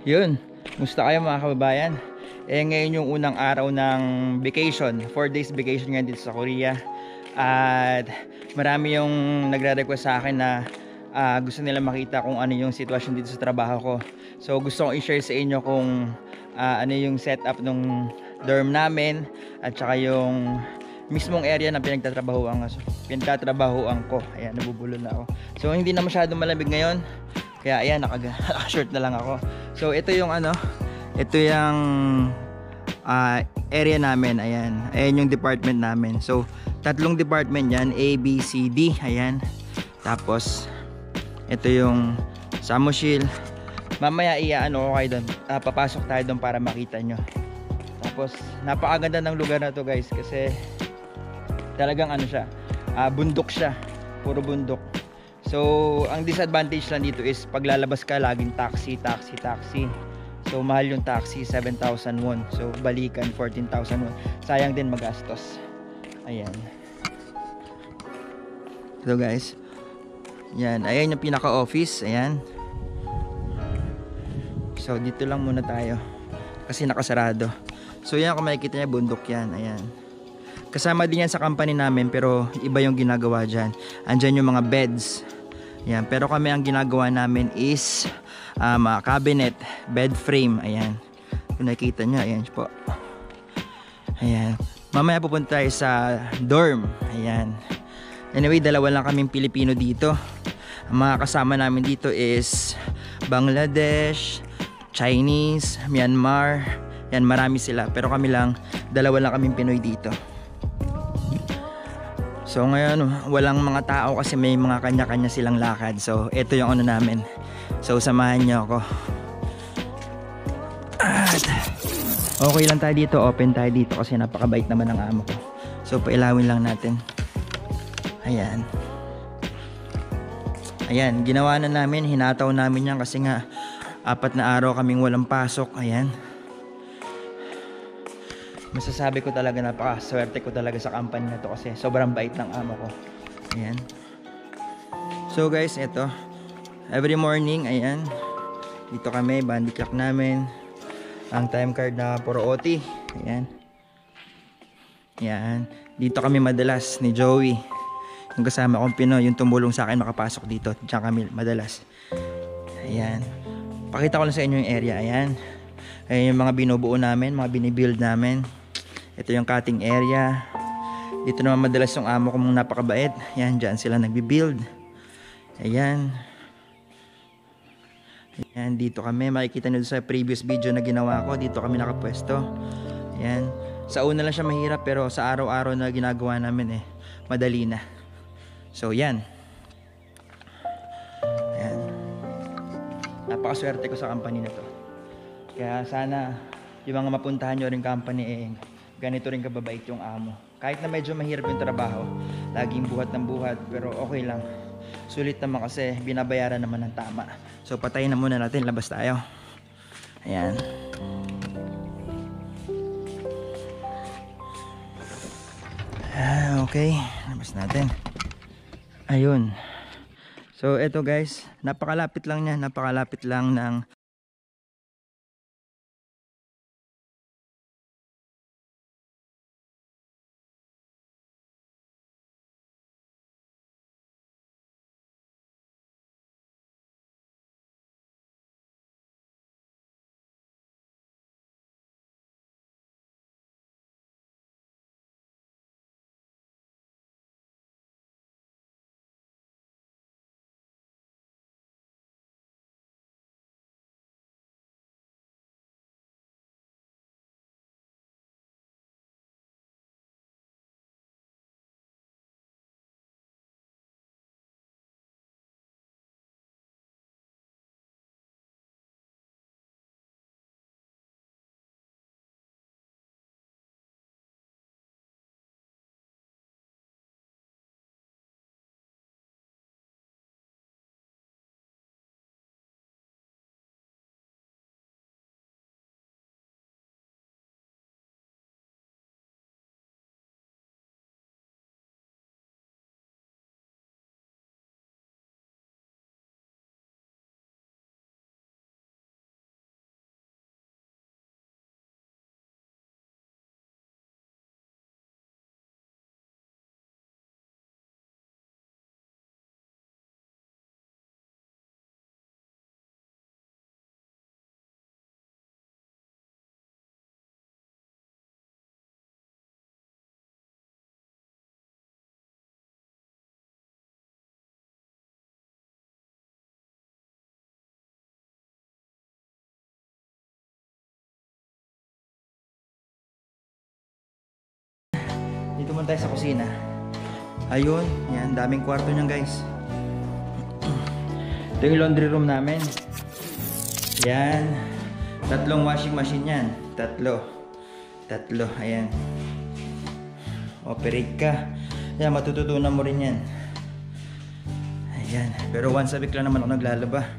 Yun, musta kayo mga kababayan? Ngayon yung unang araw ng vacation, 4 days vacation ngayon dito sa Korea. At marami yung nagre-request sa akin na gusto nila makita kung ano yung sitwasyon dito sa trabaho ko. So gusto kong i-share sa inyo kung ano yung setup ng dorm namin at saka yung mismong area na pinagtatrabahoan ko. Ayan, nabubulol na ako. So hindi na masyadong malamig ngayon. Kaya ayan, naka-short na lang ako. So ito yung ito yung area namin. Ayan, ayan yung department namin. So tatlong department yan, A, B, C, D. Ayan. Tapos ito yung samushil. Mamaya ko kayo doon. Papasok tayo doon para makita nyo. Tapos napakaganda ng lugar na to guys, kasi talagang siya, bundok siya, puro bundok. So ang disadvantage lang dito is paglalabas ka laging taxi. So mahal yung taxi, 7,000 won. So balikan 14,000 won. Sayang din magastos. Ayan. So guys, yan, ayan yung pinaka office. Ayan. So dito lang muna tayo kasi nakasarado. So yan, kung makikita niya, bundok yan. Ayan. Kasama din yan sa company namin, pero iba yung ginagawa dyan. Andyan yung mga beds. Ayan. Pero kami, ang ginagawa namin is cabinet, bed frame. Ayan. Kung nakikita nyo, ayan po. Ayan. Mamaya pupunta tayo sa dorm. Ayan. Anyway, dalawa lang kaming Pilipino dito. Ang mga kasama namin dito is Bangladesh, Chinese, Myanmar. Yan, marami sila. Pero kami lang, dalawa lang kaming Pinoy dito. So ngayon, walang mga tao kasi may mga kanya-kanya silang lakad. So ito yung ano namin. So samahan nyo ako. At okay lang tayo dito, open tayo dito kasi napakabait naman ng amo ko. So pailawin lang natin. Ayan. Ayan, ginawa na namin, hinataw namin yan kasi nga 4 na araw kaming walang pasok. Ayan. Masasabi ko talaga, napakaswerte ko talaga sa company na to kasi sobrang bait ng amo ko. Ayan. So guys, ito, every morning, ayan, dito kami, bandy clock namin, ang time card na puro OT. Ayan. Ayan. Dito kami madalas ni Joey, yung kasama kong Pinoy, yung tumulong sa akin makapasok dito. Diyan kami madalas. Ayan. Pakita ko lang sa inyo yung area. Ayan. Ayan yung mga binubuo namin, mga binibuild namin. Ito yung cutting area. Dito naman madalas yung amo ko, mong napakabait. Ayan, dyan sila nagbibuild. Ayan. Ayan, dito kami. Makikita nyo sa previous video na ginawa ko. Dito kami nakapwesto. Ayan. Sa una lang siya mahirap, pero sa araw-araw na ginagawa namin madali na. So, yan. Ayan. Napakaswerte ko sa company na to. Kaya sana yung mga mapuntahan nyo rin company, ganito rin kababait yung amo. Kahit na medyo mahirap yung trabaho, laging buhat ng buhat, pero okay lang. Sulit naman kasi binabayaran naman ng tama. So patayin na muna natin, labas tayo. Ayan. Okay, labas natin. Ayun. So eto guys, napakalapit lang niya, napakalapit lang ng muna tayo sa kusina. Ayun, yan, daming kwarto niyan guys. Ito yung laundry room namin. Yan. 3 washing machine yan. 3, ayan. Operate ka. Yan, matututunan mo rin yan. Ayan. Pero once a week lang naman ako naglalaba.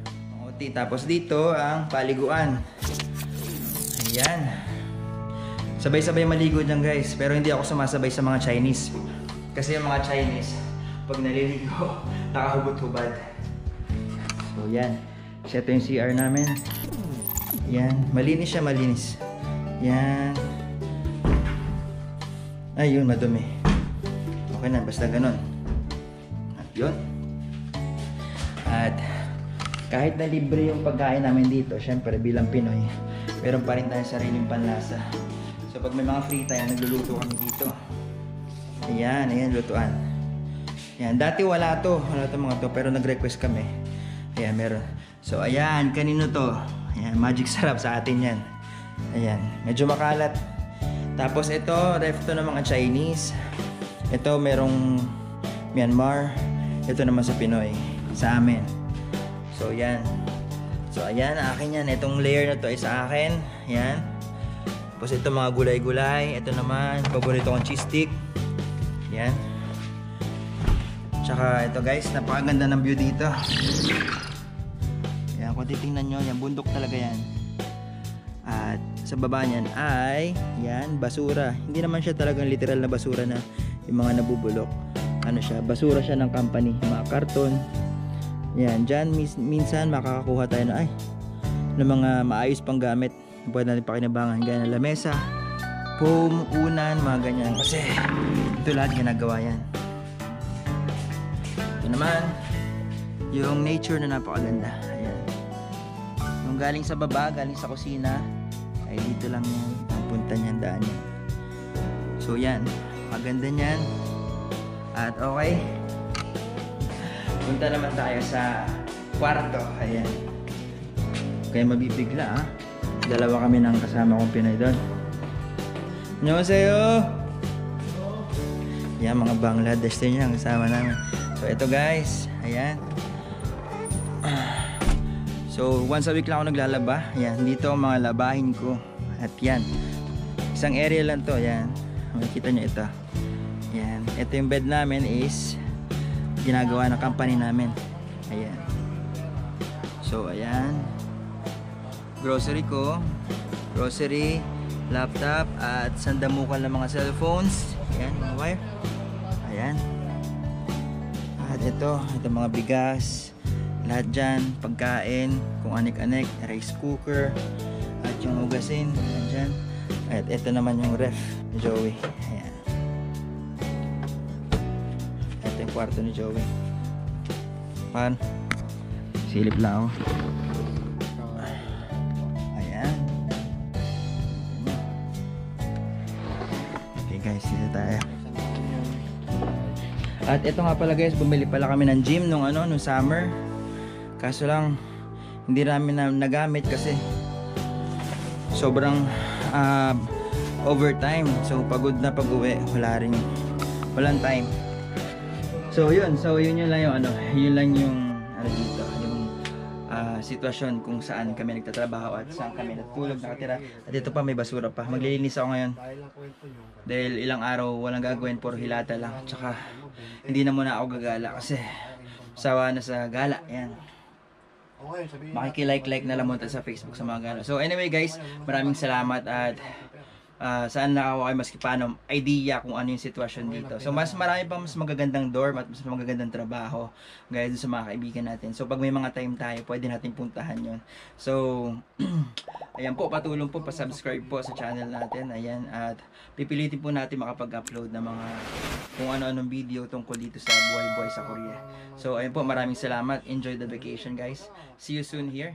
Tapos dito ang paliguan. Ayan. Sabay-sabay maligo dyan guys. Pero hindi ako sumasabay sa mga Chinese. Kasi yung mga Chinese, pag naliligo, nakahubot-hubad. So yan. Kasi ito yung CR namin. Yan. Malinis siya, malinis. Yan. Ayun, madumi. Okay na, basta ganun. At yun. At kahit na libre yung pagkain namin dito, syempre bilang Pinoy, meron pa rin tayong sariling panlasa. So pag may mga free time, nagluluto kami dito. Ayan, ayan, lutuan. Ayan, dati wala to mga to, pero nag-request kami. Ayan, meron. So ayan, kanino to? Ayan, magic sarap sa atin yan. Ayan, medyo makalat. Tapos ito, ref to ng mga Chinese. Ito merong Myanmar. Ito naman sa Pinoy, sa amin. So yan. So ayan, akin yan. Itong layer na to ay sa akin. Ayan. Tapos ito mga gulay-gulay. Ito naman, paborito kong cheese stick. Ayan. Tsaka ito guys, napakaganda ng view dito. Ayan, kung titingnan nyo, yan, bundok talaga yan. At sa baba niyan ay, yan, basura. Hindi naman siya talagang literal na basura na yung mga nabubulok. Ano siya, basura siya ng company. Mga karton. Yan, dyan minsan makakakuha tayo na ng mga maayos pang gamit. Pwede natin pakinabangan. Gaya na lamesa, foam, unan, mga ganyan. Kasi ito lahat ginagawa yan. Ito naman, yung nature na napakaganda. Ayan. Yung galing sa baba, galing sa kusina, ay dito lang yan. Ang punta niyan, daan yan. So yan, maganda niyan. At okay, punta naman tayo sa kwarto. Ayan. Kaya mabibigla ah. Dalawa kami ng kasama kong Pinoy doon. Annyeonghaseyo! Yan, mga Bangladesh din yan kasama namin. So ito guys, ayan. So once a week lang ako naglalaba. Ayan, dito ang mga labahin ko. At yan, isang area lang to. Ayan, makikita nyo ito. Ayan, ito yung bed namin is ginagawa ng company namin. Ayan. So ayan, grocery ko, grocery, laptop, at sandamukan ng mga cellphones. Ayan, mga wire. Ayan. At ito mga bigas, lahat dyan, pagkain, kung anik-anik, rice cooker, at yung hugasin, dyan. At ito naman yung ref ni Joey. Ayan. Ito yung kwarto ni Joey. Pan, silip lang ako. Ayan. Okay guys, dito tayo. At ito nga pala guys, bumili pala kami ng gym nung summer. Kaso lang hindi namin nagamit kasi sobrang overtime. So pagod na pag-uwi, walang time. So yun lang yung yun lang yung dito, yung sitwasyon kung saan kami nagtatrabaho at saan kami natulog, nakatira. At ito pa, may basura pa. Maglilinis ako ngayon dahil ilang araw walang gagawin, puro hilata lang. Tsaka hindi na muna ako gagala kasi sawa na sa gala. Yan, makikilike na lang muna sa Facebook sa mga gala. So anyway guys, maraming salamat at saan nakakuha kayo maski paano idea kung ano yung sitwasyon dito. So mas marami pang mas magagandang dorm at mas magagandang trabaho gaya dun sa mga kaibigan natin. So pag may mga time tayo, pwede natin puntahan yon. So ayan po, patulong po, pa-subscribe po sa channel natin. Ayan, at pipilitin po natin makapag-upload ng mga kung ano-anong video tungkol dito sa buhay-buhay sa Korea. So ayun po, maraming salamat. Enjoy the vacation guys. See you soon here.